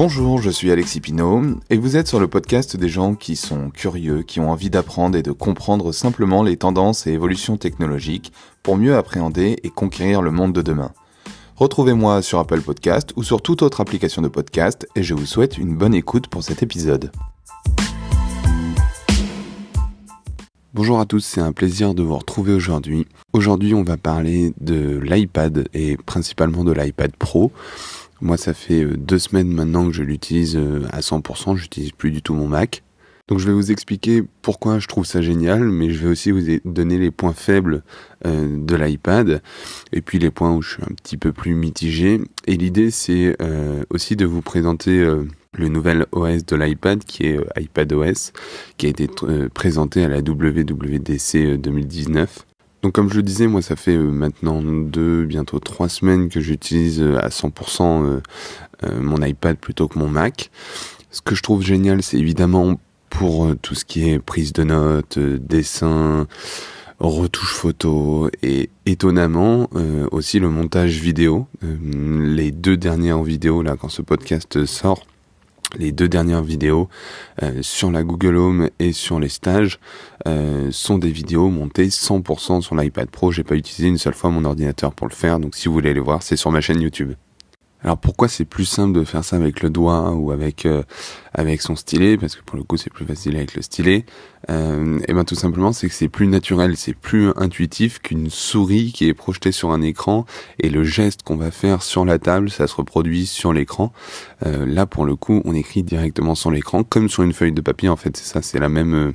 Bonjour, je suis Alexis Pinault et vous êtes sur le podcast des gens qui sont curieux, qui ont envie d'apprendre et de comprendre simplement les tendances et évolutions technologiques pour mieux appréhender et conquérir le monde de demain. Retrouvez-moi sur Apple Podcast ou sur toute autre application de podcast et je vous souhaite une bonne écoute pour cet épisode. Bonjour à tous, c'est un plaisir de vous retrouver aujourd'hui. Aujourd'hui, on va parler de l'iPad et principalement de l'iPad Pro. Moi, ça fait 2 semaines maintenant que je l'utilise à 100%, j'utilise plus du tout mon Mac. Donc je vais vous expliquer pourquoi je trouve ça génial, mais je vais aussi vous donner les points faibles de l'iPad, et puis les points où je suis un petit peu plus mitigé. Et l'idée, c'est aussi de vous présenter le nouvel OS de l'iPad, qui est iPadOS, qui a été présenté à la WWDC 2019. Donc comme je le disais, moi ça fait maintenant 2, bientôt 3 semaines que j'utilise à 100% mon iPad plutôt que mon Mac. Ce que je trouve génial, c'est évidemment pour tout ce qui est prise de notes, dessin, retouche photo et étonnamment aussi le montage vidéo. Les 2 dernières vidéos, là quand ce podcast sort, les 2 dernières vidéos sur la Google Home et sur les stages sont des vidéos montées 100% sur l'iPad Pro. J'ai pas utilisé une seule fois mon ordinateur pour le faire, donc si vous voulez les voir, c'est sur ma chaîne YouTube. Alors pourquoi c'est plus simple de faire ça avec le doigt ou avec son stylet, parce que pour le coup c'est plus facile avec le stylet, et ben tout simplement c'est que c'est plus naturel, c'est plus intuitif qu'une souris qui est projetée sur un écran et le geste qu'on va faire sur la table, ça se reproduit sur l'écran. Là pour le coup on écrit directement sur l'écran comme sur une feuille de papier, en fait c'est ça, c'est la même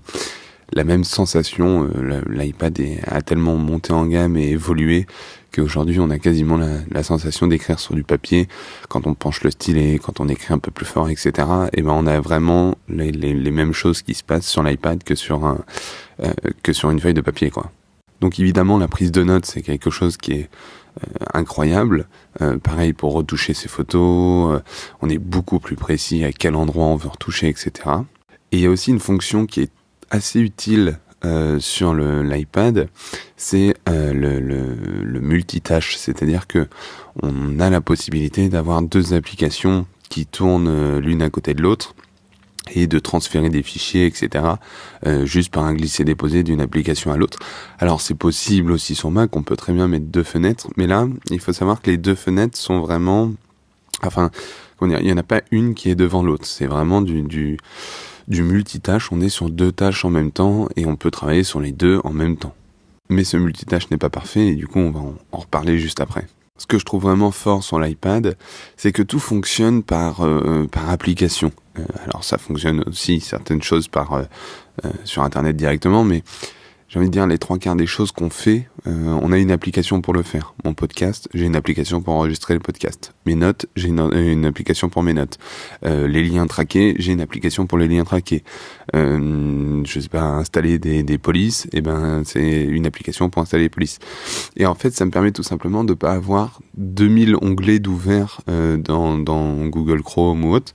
sensation. L'iPad a tellement monté en gamme et évolué qu'aujourd'hui on a quasiment la sensation d'écrire sur du papier quand on penche le stylet, quand on écrit un peu plus fort, etc. Et ben on a vraiment les mêmes choses qui se passent sur l'iPad que sur une feuille de papier, quoi. Donc évidemment la prise de notes c'est quelque chose qui est incroyable. Pareil pour retoucher ses photos, on est beaucoup plus précis à quel endroit on veut retoucher, etc. Et il y a aussi une fonction qui est assez utile sur l'iPad, c'est le multitâche, c'est-à-dire que on a la possibilité d'avoir 2 applications qui tournent l'une à côté de l'autre et de transférer des fichiers, etc. Juste par un glisser-déposer d'une application à l'autre. Alors c'est possible aussi sur Mac, on peut très bien mettre 2 fenêtres, mais là, il faut savoir que les 2 fenêtres sont vraiment... Enfin, comment dire, il n'y en a pas une qui est devant l'autre, c'est vraiment du multitâche, on est sur 2 tâches en même temps et on peut travailler sur les 2 en même temps. Mais ce multitâche n'est pas parfait et du coup on va en reparler juste après. Ce que je trouve vraiment fort sur l'iPad, c'est que tout fonctionne par application. Alors ça fonctionne aussi certaines choses sur Internet directement, mais j'ai envie de dire les 3/4 des choses qu'on fait, on a une application pour le faire. Mon podcast, j'ai une application pour enregistrer le podcast. Mes notes, j'ai une application pour mes notes. Les liens traqués, j'ai une application pour les liens traqués. Je sais pas, installer des polices, et ben c'est une application pour installer les polices. Et en fait, ça me permet tout simplement de pas avoir 2000 onglets d'ouvert dans Google Chrome ou autre,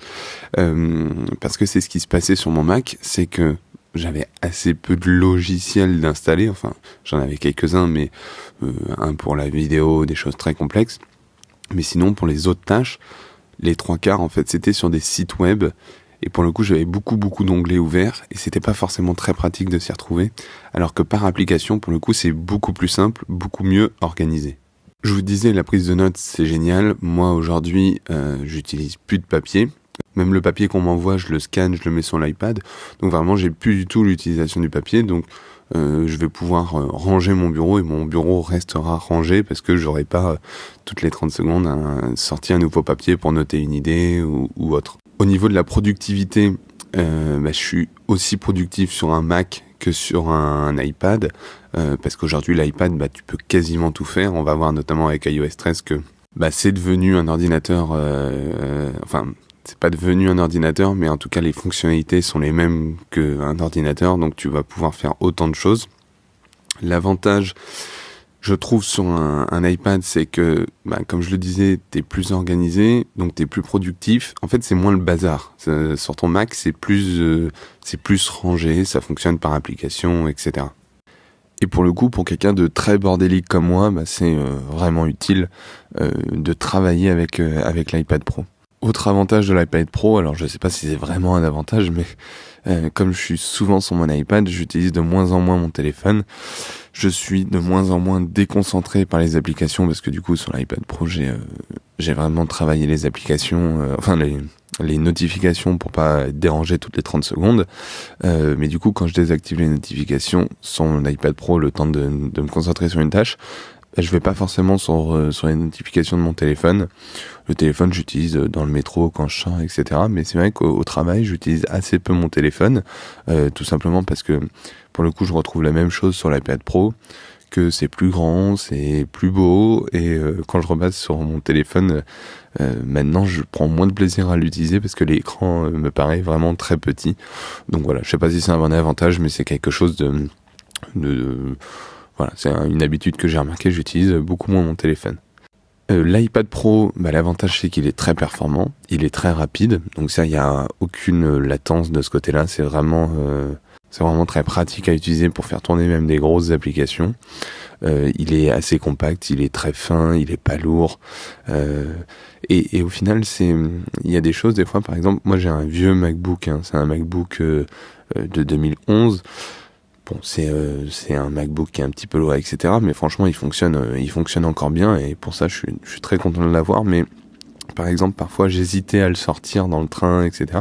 parce que c'est ce qui se passait sur mon Mac, c'est que j'avais assez peu de logiciels d'installer, enfin j'en avais quelques-uns, mais un pour la vidéo, des choses très complexes. Mais sinon pour les autres tâches, les 3/4 en fait c'était sur des sites web, et pour le coup j'avais beaucoup d'onglets ouverts, et c'était pas forcément très pratique de s'y retrouver, alors que par application pour le coup c'est beaucoup plus simple, beaucoup mieux organisé. Je vous disais, la prise de notes c'est génial. Moi aujourd'hui j'utilise plus de papier. Même le papier qu'on m'envoie, je le scanne, je le mets sur l'iPad. Donc vraiment, j'ai plus du tout l'utilisation du papier. Donc je vais pouvoir ranger mon bureau et mon bureau restera rangé parce que j'aurai pas toutes les 30 secondes sorti un nouveau papier pour noter une idée ou autre. Au niveau de la productivité, je suis aussi productif sur un Mac que sur un iPad. Parce qu'aujourd'hui, l'iPad, tu peux quasiment tout faire. On va voir notamment avec iOS 13 que c'est devenu un ordinateur... c'est pas devenu un ordinateur, mais en tout cas les fonctionnalités sont les mêmes qu'un ordinateur, donc tu vas pouvoir faire autant de choses. L'avantage, je trouve, sur un iPad, c'est que, comme je le disais, t'es plus organisé, donc t'es plus productif. En fait, c'est moins le bazar. Sur ton Mac, c'est plus rangé, ça fonctionne par application, etc. Et pour le coup, pour quelqu'un de très bordélique comme moi, c'est vraiment utile de travailler avec l'iPad Pro. Autre avantage de l'iPad Pro, alors je sais pas si c'est vraiment un avantage, mais comme je suis souvent sur mon iPad, j'utilise de moins en moins mon téléphone. Je suis de moins en moins déconcentré par les applications parce que du coup sur l'iPad Pro j'ai vraiment travaillé les applications, les notifications pour pas être dérangé toutes les 30 secondes. Mais du coup quand je désactive les notifications sur mon iPad Pro, le temps de me concentrer sur une tâche, je vais pas forcément sur les notifications de mon téléphone. Le téléphone, j'utilise dans le métro, quand je sors, etc. Mais c'est vrai qu'au travail, j'utilise assez peu mon téléphone, tout simplement parce que, pour le coup, je retrouve la même chose sur l'iPad Pro, que c'est plus grand, c'est plus beau, et quand je repasse sur mon téléphone, maintenant, je prends moins de plaisir à l'utiliser parce que l'écran me paraît vraiment très petit. Donc voilà, je sais pas si c'est un bon avantage, mais c'est quelque chose voilà, c'est une habitude que j'ai remarqué, j'utilise beaucoup moins mon téléphone. L'iPad Pro, l'avantage c'est qu'il est très performant, il est très rapide, donc ça, il n'y a aucune latence de ce côté-là, c'est vraiment très pratique à utiliser pour faire tourner même des grosses applications. Il est assez compact, il est très fin, il est pas lourd, et au final, il y a des choses, des fois, par exemple, moi j'ai un vieux MacBook, c'est un MacBook de 2011. Bon, c'est un MacBook qui est un petit peu lourd, etc. Mais franchement, il fonctionne encore bien, et pour ça, je suis très content de l'avoir. Mais par exemple, parfois, j'hésitais à le sortir dans le train, etc.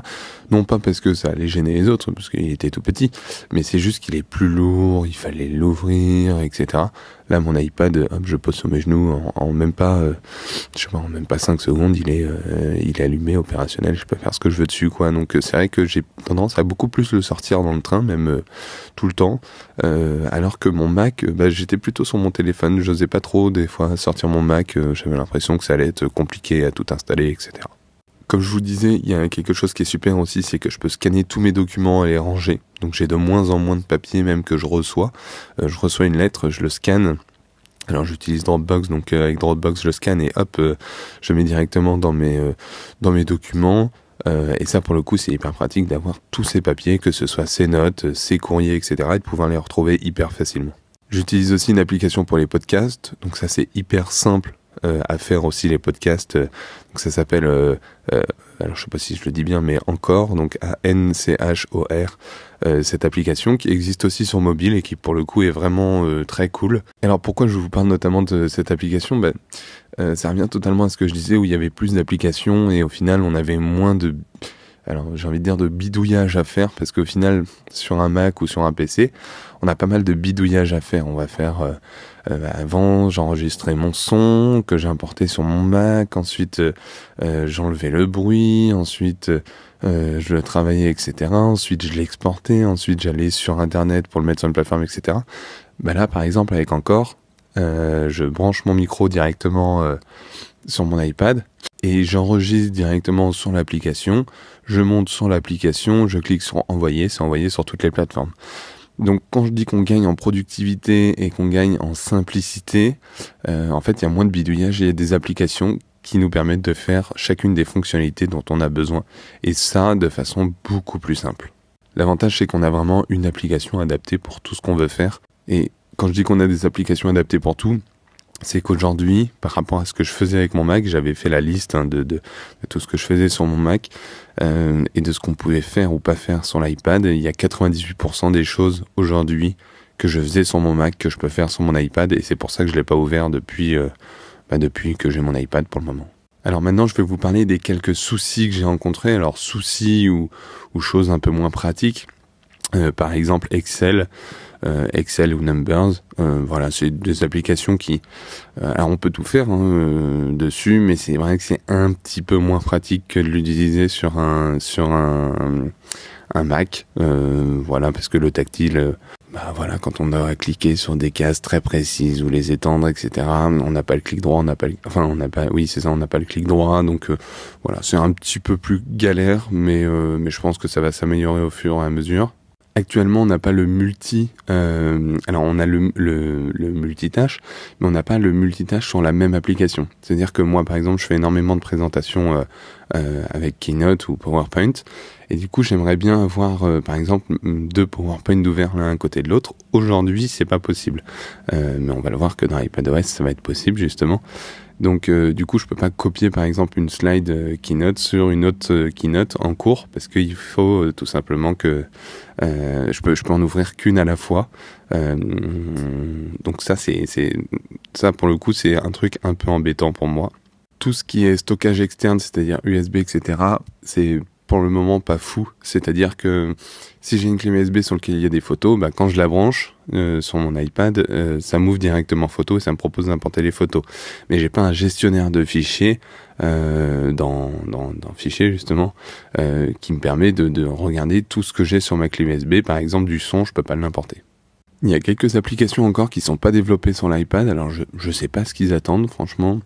Non pas parce que ça allait gêner les autres, parce qu'il était tout petit, mais c'est juste qu'il est plus lourd, il fallait l'ouvrir, etc. Là, mon iPad, hop, je pose sur mes genoux, en même pas 5 secondes, il est allumé, opérationnel, je peux faire ce que je veux dessus, quoi. Donc c'est vrai que j'ai tendance à beaucoup plus le sortir dans le train, même tout le temps, alors que mon Mac, j'étais plutôt sur mon téléphone, j'osais pas trop des fois sortir mon Mac, j'avais l'impression que ça allait être compliqué à tout installer, etc. Comme je vous disais, il y a quelque chose qui est super aussi, c'est que je peux scanner tous mes documents et les ranger. Donc j'ai de moins en moins de papier même que je reçois. Je reçois une lettre, je le scanne. Alors j'utilise Dropbox, donc avec Dropbox je le scanne et hop, je mets directement dans mes documents. Et ça pour le coup c'est hyper pratique d'avoir tous ces papiers, que ce soit ces notes, ces courriers, etc. et de pouvoir les retrouver hyper facilement. J'utilise aussi une application pour les podcasts, donc ça c'est hyper simple à faire aussi, les podcasts. Donc ça s'appelle, alors je sais pas si je le dis bien, mais Anchor, donc A-N-C-H-O-R, cette application qui existe aussi sur mobile et qui pour le coup est vraiment très cool. Alors pourquoi je vous parle notamment de cette application ? Ça revient totalement à ce que je disais, où il y avait plus d'applications et au final on avait moins de... Alors j'ai envie de dire de bidouillage à faire, parce qu'au final sur un Mac ou sur un PC on a pas mal de bidouillage à faire. On va faire avant j'enregistrais mon son que j'ai importé sur mon Mac, ensuite j'enlevais le bruit, ensuite je le travaillais, etc. Ensuite je l'exportais, ensuite j'allais sur internet pour le mettre sur une plateforme, etc. Là par exemple avec Anchor, je branche mon micro directement sur mon iPad et j'enregistre directement sur l'application, je monte sur l'application, je clique sur envoyer, c'est envoyé sur toutes les plateformes. Donc quand je dis qu'on gagne en productivité et qu'on gagne en simplicité, en fait il y a moins de bidouillage et il y a des applications qui nous permettent de faire chacune des fonctionnalités dont on a besoin, et ça de façon beaucoup plus simple. L'avantage c'est qu'on a vraiment une application adaptée pour tout ce qu'on veut faire, et quand je dis qu'on a des applications adaptées pour tout, c'est qu'aujourd'hui, par rapport à ce que je faisais avec mon Mac, j'avais fait la liste de tout ce que je faisais sur mon Mac et de ce qu'on pouvait faire ou pas faire sur l'iPad. Il y a 98% des choses aujourd'hui que je faisais sur mon Mac que je peux faire sur mon iPad, et c'est pour ça que je l'ai pas ouvert depuis que j'ai mon iPad pour le moment. Alors maintenant, je vais vous parler des quelques soucis que j'ai rencontrés. Alors soucis ou choses un peu moins pratiques. Par exemple Excel ou Numbers, voilà, c'est des applications qui, alors on peut tout faire dessus, mais c'est vrai que c'est un petit peu moins pratique que de l'utiliser sur un Mac, voilà, parce que le tactile, voilà, quand on doit cliquer sur des cases très précises ou les étendre, etc., on n'a pas le clic droit, on n'a pas le clic droit, donc voilà, c'est un petit peu plus galère, mais je pense que ça va s'améliorer au fur et à mesure. Actuellement, on n'a pas le alors on a le multitâche, mais on n'a pas le multitâche sur la même application. C'est-à-dire que moi, par exemple, je fais énormément de présentations avec Keynote ou PowerPoint, Et du coup, j'aimerais bien avoir, par exemple, 2 PowerPoint ouverts l'un à côté de l'autre. Aujourd'hui, c'est pas possible. Mais on va le voir que dans iPadOS, ça va être possible, justement. Donc, du coup, je peux pas copier, par exemple, une slide Keynote sur une autre Keynote en cours, parce qu'il faut tout simplement que je peux en ouvrir qu'une à la fois. Donc ça, pour le coup, c'est un truc un peu embêtant pour moi. Tout ce qui est stockage externe, c'est-à-dire USB, etc., c'est pour le moment pas fou. C'est-à-dire que si j'ai une clé USB sur laquelle il y a des photos, quand je la branche sur mon iPad, ça m'ouvre directement photo et ça me propose d'importer les photos. Mais j'ai pas un gestionnaire de fichiers dans fichiers justement qui me permet de regarder tout ce que j'ai sur ma clé USB. Par exemple, du son, je peux pas l'importer. Il y a quelques applications encore qui sont pas développées sur l'iPad. Alors je sais pas ce qu'ils attendent, franchement.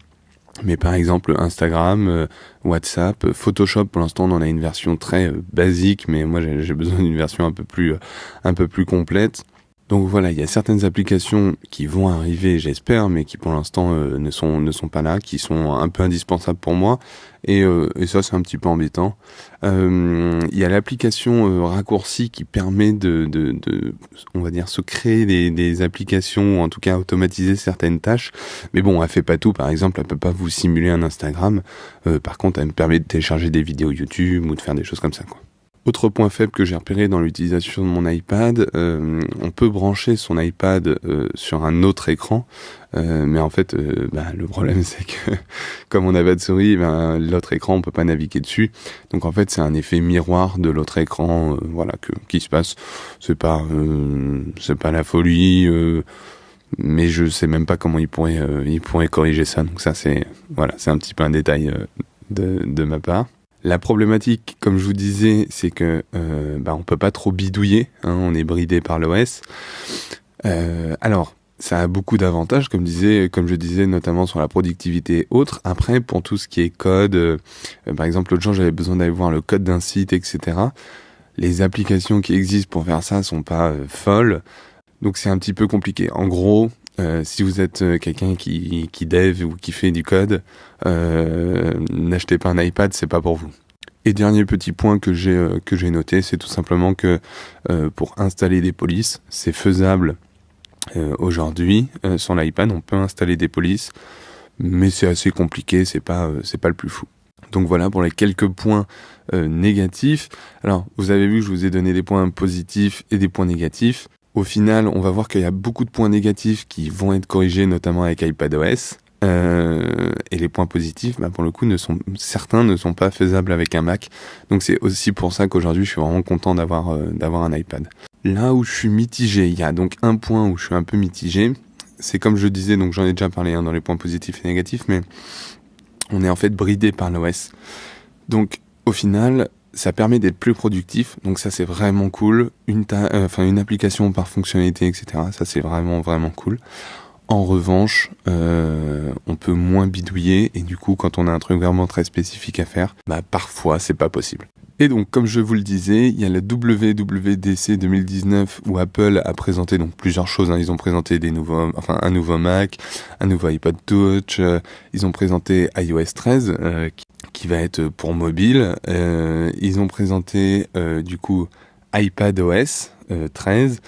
Mais par exemple Instagram, WhatsApp, Photoshop, pour l'instant on en a une version très basique, mais moi j'ai besoin d'une version un peu plus complète. Donc voilà, il y a certaines applications qui vont arriver, j'espère, mais qui pour l'instant ne sont pas là, qui sont un peu indispensables pour moi, et ça c'est un petit peu embêtant. Il y a l'application raccourci qui permet de on va dire, se créer des applications, ou en tout cas automatiser certaines tâches, mais bon, elle fait pas tout. Par exemple, elle peut pas vous simuler un Instagram, par contre elle me permet de télécharger des vidéos YouTube ou de faire des choses comme ça, quoi. Autre point faible que j'ai repéré dans l'utilisation de mon iPad, on peut brancher son iPad sur un autre écran, mais en fait, le problème c'est que comme on n'a pas de souris, l'autre écran on peut pas naviguer dessus. Donc en fait, c'est un effet miroir de l'autre écran, qui se passe. C'est pas la folie. Mais je sais même pas comment il pourrait corriger ça. Donc ça c'est un petit peu un détail de ma part. La problématique, comme je vous disais, c'est que on peut pas trop bidouiller, on est bridé par l'OS. Alors, ça a beaucoup d'avantages, comme je disais, notamment sur la productivité et autres. Après, pour tout ce qui est code, par exemple, l'autre jour, j'avais besoin d'aller voir le code d'un site, etc. Les applications qui existent pour faire ça sont pas folles, donc c'est un petit peu compliqué. En gros, si vous êtes quelqu'un qui dev ou qui fait du code, n'achetez pas un iPad, c'est pas pour vous. Et dernier petit point que j'ai noté, c'est tout simplement que pour installer des polices, c'est faisable aujourd'hui sur l'iPad. On peut installer des polices, mais c'est assez compliqué, c'est pas le plus fou. Donc voilà pour les quelques points négatifs. Alors, vous avez vu que je vous ai donné des points positifs et des points négatifs. Au final, on va voir qu'il y a beaucoup de points négatifs qui vont être corrigés, notamment avec iPadOS. Et les points positifs, pour le coup, certains ne sont pas faisables avec un Mac. Donc c'est aussi pour ça qu'aujourd'hui, je suis vraiment content d'avoir un iPad. Là où je suis mitigé, il y a donc un point où je suis un peu mitigé. C'est comme je disais, donc j'en ai déjà parlé dans les points positifs et négatifs, mais on est en fait bridé par l'OS. Donc au final, ça permet d'être plus productif, donc ça c'est vraiment cool. Une application par fonctionnalité, etc. Ça c'est vraiment vraiment cool. En revanche, on peut moins bidouiller, et du coup, quand on a un truc vraiment très spécifique à faire, parfois c'est pas possible. Et donc, comme je vous le disais, il y a la WWDC 2019 où Apple a présenté donc plusieurs choses. Ils ont présenté un nouveau Mac, un nouveau iPod Touch. Ils ont présenté iOS 13 qui va être pour mobile. Ils ont présenté du coup iPadOS 13.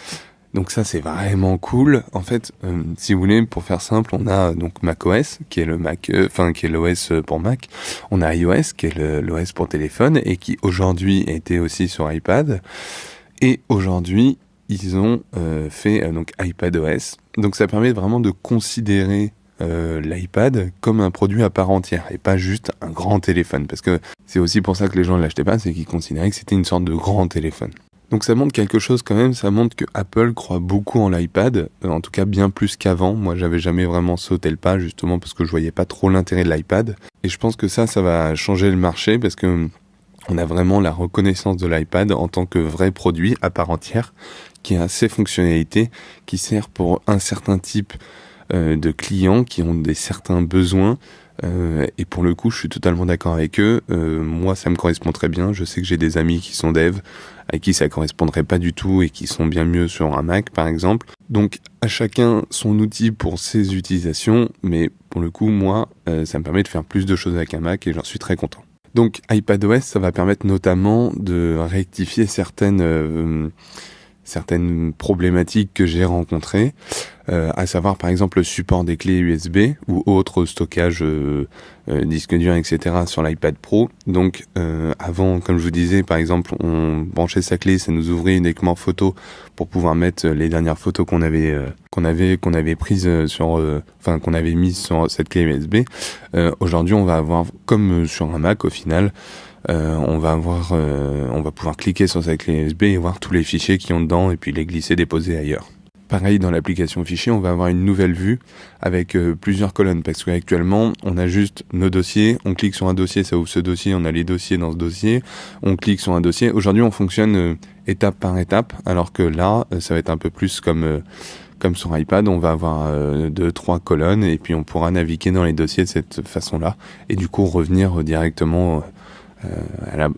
Donc ça c'est vraiment cool. En fait, si vous voulez, pour faire simple, on a donc macOS qui est le Mac, qui est l'OS pour Mac. On a iOS qui est l'OS pour téléphone et qui aujourd'hui était aussi sur iPad. Et aujourd'hui, ils ont fait donc iPadOS. Donc ça permet vraiment de considérer l'iPad comme un produit à part entière et pas juste un grand téléphone. Parce que c'est aussi pour ça que les gens ne l'achetaient pas, c'est qu'ils considéraient que c'était une sorte de grand téléphone. Donc ça montre quelque chose quand même, ça montre que Apple croit beaucoup en l'iPad, en tout cas bien plus qu'avant. Moi j'avais jamais vraiment sauté le pas justement parce que je voyais pas trop l'intérêt de l'iPad. Et je pense que ça va changer le marché parce que on a vraiment la reconnaissance de l'iPad en tant que vrai produit à part entière qui a ses fonctionnalités, qui sert pour un certain type de clients qui ont certains besoins. Et pour le coup, je suis totalement d'accord avec eux. Moi, ça me correspond très bien. Je sais que j'ai des amis qui sont devs, à qui ça correspondrait pas du tout et qui sont bien mieux sur un Mac, par exemple. Donc, à chacun son outil pour ses utilisations. Mais pour le coup, moi, ça me permet de faire plus de choses avec un Mac et j'en suis très content. Donc iPadOS, ça va permettre notamment de rectifier certaines problématiques que j'ai rencontrées, à savoir par exemple le support des clés USB ou autre stockage disque dur, etc. sur l'iPad Pro. Donc avant, comme je vous disais, par exemple, on branchait sa clé, ça nous ouvrait uniquement photo pour pouvoir mettre les dernières photos qu'on avait prises qu'on avait mises sur cette clé USB. Aujourd'hui, on va avoir, comme sur un Mac au final, on va pouvoir cliquer sur sa clé USB et voir tous les fichiers qui ont dedans et puis les glisser, déposer ailleurs. Pareil, dans l'application fichier, on va avoir une nouvelle vue avec plusieurs colonnes parce qu'actuellement, on a juste nos dossiers, on clique sur un dossier, ça ouvre ce dossier, on a les dossiers dans ce dossier, on clique sur un dossier. Aujourd'hui, on fonctionne étape par étape, alors que là, ça va être un peu plus comme sur iPad, on va avoir 2-3 colonnes et puis on pourra naviguer dans les dossiers de cette façon-là et du coup revenir directement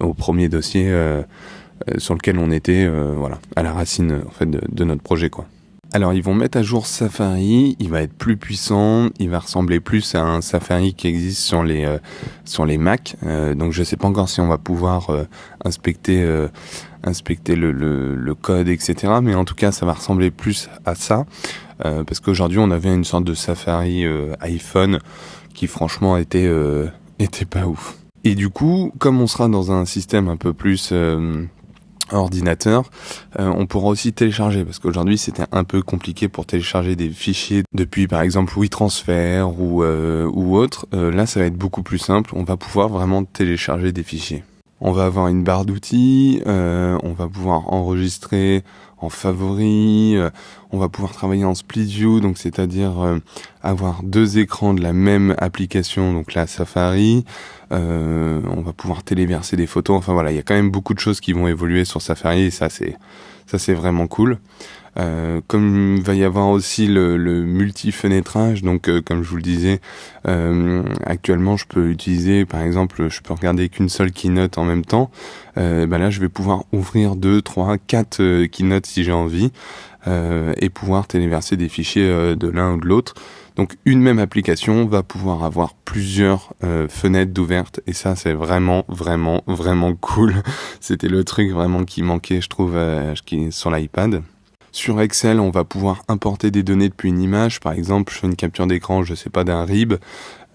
au premier dossier sur lequel on était, à la racine en fait de notre projet, quoi. Alors ils vont mettre à jour Safari, il va être plus puissant, il va ressembler plus à un Safari qui existe sur les Mac. Donc je sais pas encore si on va pouvoir inspecter le code, etc. Mais en tout cas ça va ressembler plus à ça, parce qu'aujourd'hui on avait une sorte de Safari iPhone qui franchement était pas ouf. Et du coup, comme on sera dans un système un peu plus ordinateur, on pourra aussi télécharger, parce qu'aujourd'hui c'était un peu compliqué pour télécharger des fichiers depuis par exemple WeTransfer ou autre. Là ça va être beaucoup plus simple, on va pouvoir vraiment télécharger des fichiers. On va avoir une barre d'outils, on va pouvoir enregistrer en favoris, on va pouvoir travailler en split view, donc c'est-à-dire avoir deux écrans de la même application, donc la Safari. On va pouvoir téléverser des photos. Enfin voilà, il y a quand même beaucoup de choses qui vont évoluer sur Safari et ça c'est vraiment cool. Comme il va y avoir aussi le multi-fenêtrage, donc comme je vous le disais, actuellement je peux utiliser, par exemple, je peux regarder qu'une seule keynote en même temps. Là je vais pouvoir ouvrir 2, 3, 4 keynotes si j'ai envie, et pouvoir téléverser des fichiers de l'un ou de l'autre. Donc une même application va pouvoir avoir plusieurs fenêtres d'ouvertes et ça c'est vraiment cool. C'était le truc vraiment qui manquait, je trouve, sur l'iPad. Sur Excel, on va pouvoir importer des données depuis une image. Par exemple, je fais une capture d'écran, je sais pas, d'un RIB.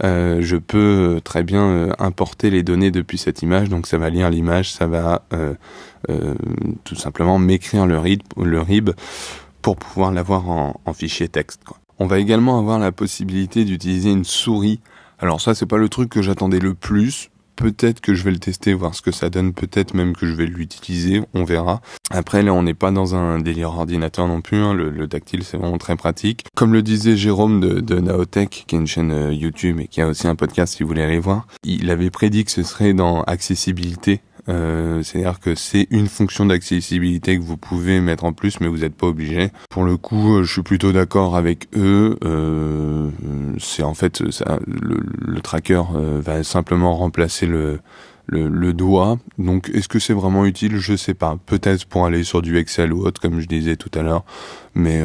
Je peux très bien importer les données depuis cette image. Donc ça va lire l'image, ça va tout simplement m'écrire le RIB pour pouvoir l'avoir en fichier texte, quoi. On va également avoir la possibilité d'utiliser une souris. Alors ça, c'est pas le truc que j'attendais le plus. Peut-être que je vais le tester, voir ce que ça donne. Peut-être même que je vais l'utiliser, on verra. Après, là, on n'est pas dans un délire ordinateur non plus, hein. Le tactile, c'est vraiment très pratique. Comme le disait Jérôme de Naotech, qui est une chaîne YouTube et qui a aussi un podcast si vous voulez aller voir, il avait prédit que ce serait dans accessibilité. C'est-à-dire que c'est une fonction d'accessibilité que vous pouvez mettre en plus, mais vous n'êtes pas obligé. Pour le coup, je suis plutôt d'accord avec eux. C'est en fait ça, le tracker va simplement remplacer le doigt. Donc, est-ce que c'est vraiment utile ? Je sais pas. Peut-être pour aller sur du Excel ou autre, comme je disais tout à l'heure. Mais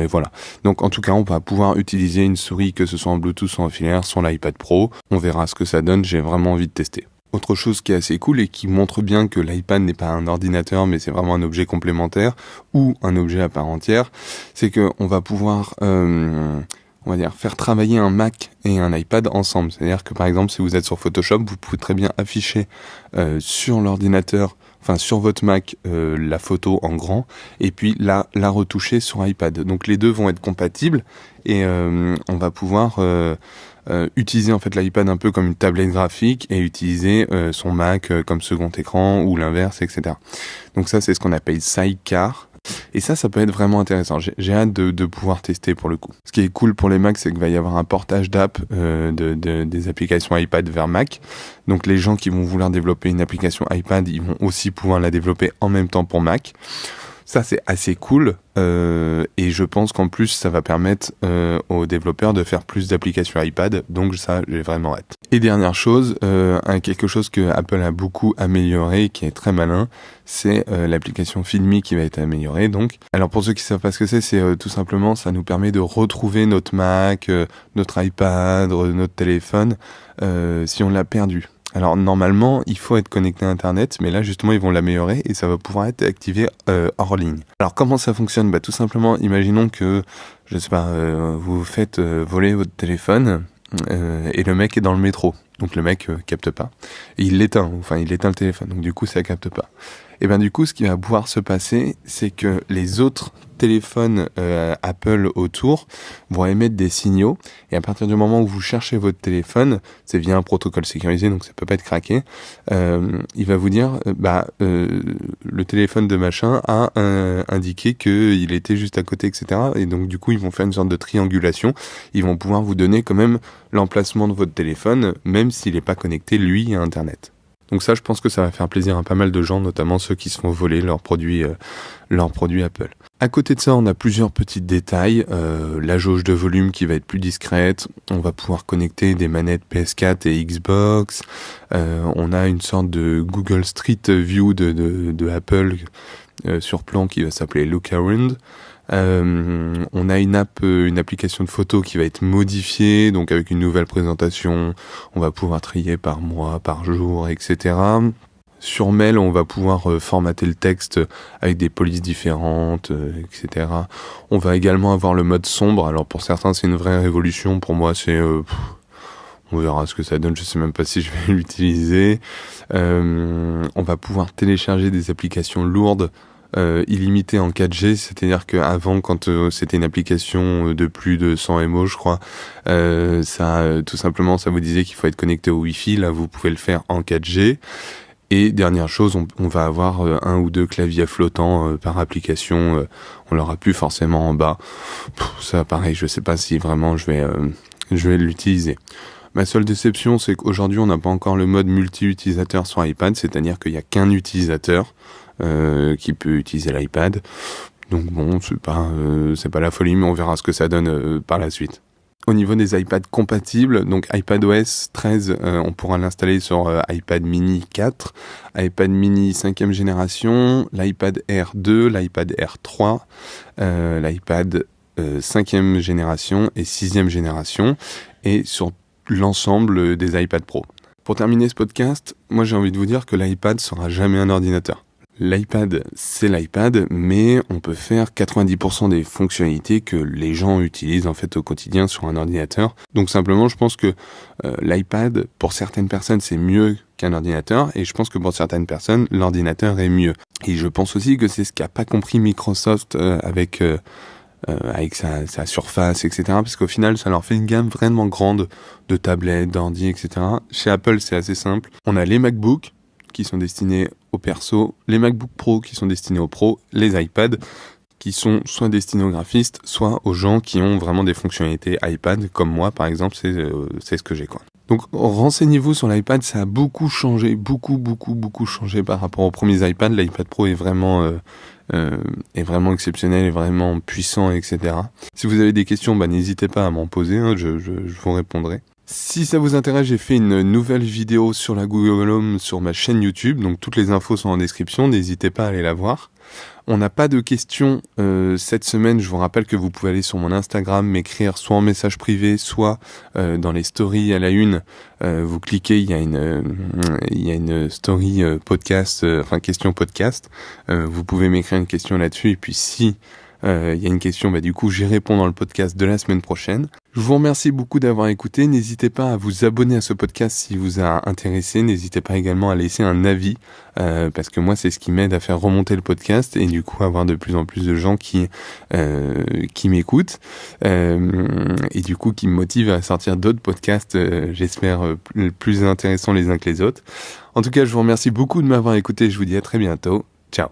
voilà. Donc, en tout cas, on va pouvoir utiliser une souris, que ce soit en Bluetooth ou en filaire, sur l'iPad Pro. On verra ce que ça donne. J'ai vraiment envie de tester. Autre chose qui est assez cool et qui montre bien que l'iPad n'est pas un ordinateur, mais c'est vraiment un objet complémentaire ou un objet à part entière, c'est que on va pouvoir faire travailler un Mac et un iPad ensemble. C'est-à-dire que par exemple, si vous êtes sur Photoshop, vous pouvez très bien afficher sur l'ordinateur, sur votre Mac, la photo en grand, et puis la retoucher sur iPad. Donc les deux vont être compatibles et on va pouvoir utiliser en fait l'iPad un peu comme une tablette graphique et utiliser son Mac comme second écran ou l'inverse, etc. Donc ça, c'est ce qu'on appelle Sidecar. Et ça peut être vraiment intéressant. J'ai hâte de pouvoir tester pour le coup. Ce qui est cool pour les Macs, c'est qu'il va y avoir un portage d'app des applications iPad vers Mac. Donc les gens qui vont vouloir développer une application iPad, ils vont aussi pouvoir la développer en même temps pour Mac. Ça, c'est assez cool, et je pense qu'en plus, ça va permettre aux développeurs de faire plus d'applications iPad, donc ça, j'ai vraiment hâte. Et dernière chose, quelque chose que Apple a beaucoup amélioré, qui est très malin, c'est l'application Feedme qui va être améliorée. Donc, alors pour ceux qui ne savent pas ce que c'est tout simplement, ça nous permet de retrouver notre Mac, notre iPad, notre téléphone, si on l'a perdu. Alors normalement, il faut être connecté à Internet, mais là justement ils vont l'améliorer et ça va pouvoir être activé hors ligne. Alors comment ça fonctionne ? Tout simplement, imaginons que, je sais pas, vous faites voler votre téléphone et le mec est dans le métro. Donc le mec capte pas. Et il l'éteint le téléphone, donc du coup ça capte pas. Et bien du coup, ce qui va pouvoir se passer, c'est que les autres téléphones Apple autour vont émettre des signaux, et à partir du moment où vous cherchez votre téléphone, c'est via un protocole sécurisé, donc ça peut pas être craqué, il va vous dire, le téléphone de machin a indiqué qu'il était juste à côté, etc. Et donc du coup, ils vont faire une sorte de triangulation, ils vont pouvoir vous donner quand même l'emplacement de votre téléphone, même s'il n'est pas connecté, lui, à Internet. Donc ça, je pense que ça va faire plaisir à pas mal de gens, notamment ceux qui se font voler leurs produits Apple. À côté de ça, on a plusieurs petits détails. La jauge de volume qui va être plus discrète. On va pouvoir connecter des manettes PS4 et Xbox. On a une sorte de Google Street View de Apple sur plan qui va s'appeler Look Around. On a une application de photos qui va être modifiée, donc avec une nouvelle présentation. On va pouvoir trier par mois, par jour, etc. Sur Mail, on va pouvoir formater le texte avec des polices différentes, etc. On va également avoir le mode sombre. Alors pour certains, c'est une vraie révolution. Pour moi, c'est... on verra ce que ça donne. Je sais même pas si je vais l'utiliser. On va pouvoir télécharger des applications lourdes illimité en 4G, c'est-à-dire qu'avant, quand c'était une application de plus de 100 MO, je crois, tout simplement, ça vous disait qu'il faut être connecté au Wi-Fi. Là, vous pouvez le faire en 4G. Et dernière chose, on va avoir un ou deux claviers flottants par application. On l'aura plus forcément en bas. Ça, pareil, je sais pas si vraiment je vais l'utiliser. Ma seule déception, c'est qu'aujourd'hui, on n'a pas encore le mode multi-utilisateur sur iPad, c'est-à-dire qu'il n'y a qu'un utilisateur qui peut utiliser l'iPad. Donc bon, c'est pas la folie, mais on verra ce que ça donne par la suite. Au niveau des iPads compatibles, donc iPadOS 13, on pourra l'installer sur iPad mini 4, iPad mini 5e génération, l'iPad Air 2, l'iPad Air 3, l'iPad 5e génération et 6e génération, et sur l'ensemble des iPad Pro. Pour terminer ce podcast, moi j'ai envie de vous dire que l'iPad sera jamais un ordinateur. L'iPad, c'est l'iPad, mais on peut faire 90% des fonctionnalités que les gens utilisent en fait au quotidien sur un ordinateur. Donc simplement, je pense que l'iPad, pour certaines personnes, c'est mieux qu'un ordinateur, et je pense que pour certaines personnes, l'ordinateur est mieux. Et je pense aussi que c'est ce qu'a pas compris Microsoft avec sa surface, etc. Parce qu'au final, ça leur fait une gamme vraiment grande de tablettes, d'ordi, etc. Chez Apple, c'est assez simple. On a les MacBooks, qui sont destinés aux persos, les MacBook Pro qui sont destinés aux pros, les iPads qui sont soit destinés aux graphistes, soit aux gens qui ont vraiment des fonctionnalités iPad, comme moi par exemple, c'est ce que j'ai quoi. Donc renseignez-vous sur l'iPad, ça a beaucoup changé, beaucoup changé par rapport aux premiers iPads. L'iPad Pro est vraiment exceptionnel, est vraiment puissant, etc. Si vous avez des questions, n'hésitez pas à m'en poser, je vous répondrai. Si ça vous intéresse, j'ai fait une nouvelle vidéo sur la Google Home sur ma chaîne YouTube, donc toutes les infos sont en description, n'hésitez pas à aller la voir. On n'a pas de questions cette semaine, je vous rappelle que vous pouvez aller sur mon Instagram, m'écrire soit en message privé, soit dans les stories à la une. Vous cliquez, il y a une story podcast, question podcast. Vous pouvez m'écrire une question là-dessus, et puis si il y a une question, du coup j'y réponds dans le podcast de la semaine prochaine. Je vous remercie beaucoup d'avoir écouté. N'hésitez pas à vous abonner à ce podcast si vous a intéressé. N'hésitez pas également à laisser un avis parce que moi c'est ce qui m'aide à faire remonter le podcast et du coup avoir de plus en plus de gens qui m'écoutent et du coup qui me motivent à sortir d'autres podcasts, j'espère plus intéressants les uns que les autres. En tout cas, je vous remercie beaucoup de m'avoir écouté. Je vous dis à très bientôt. Ciao.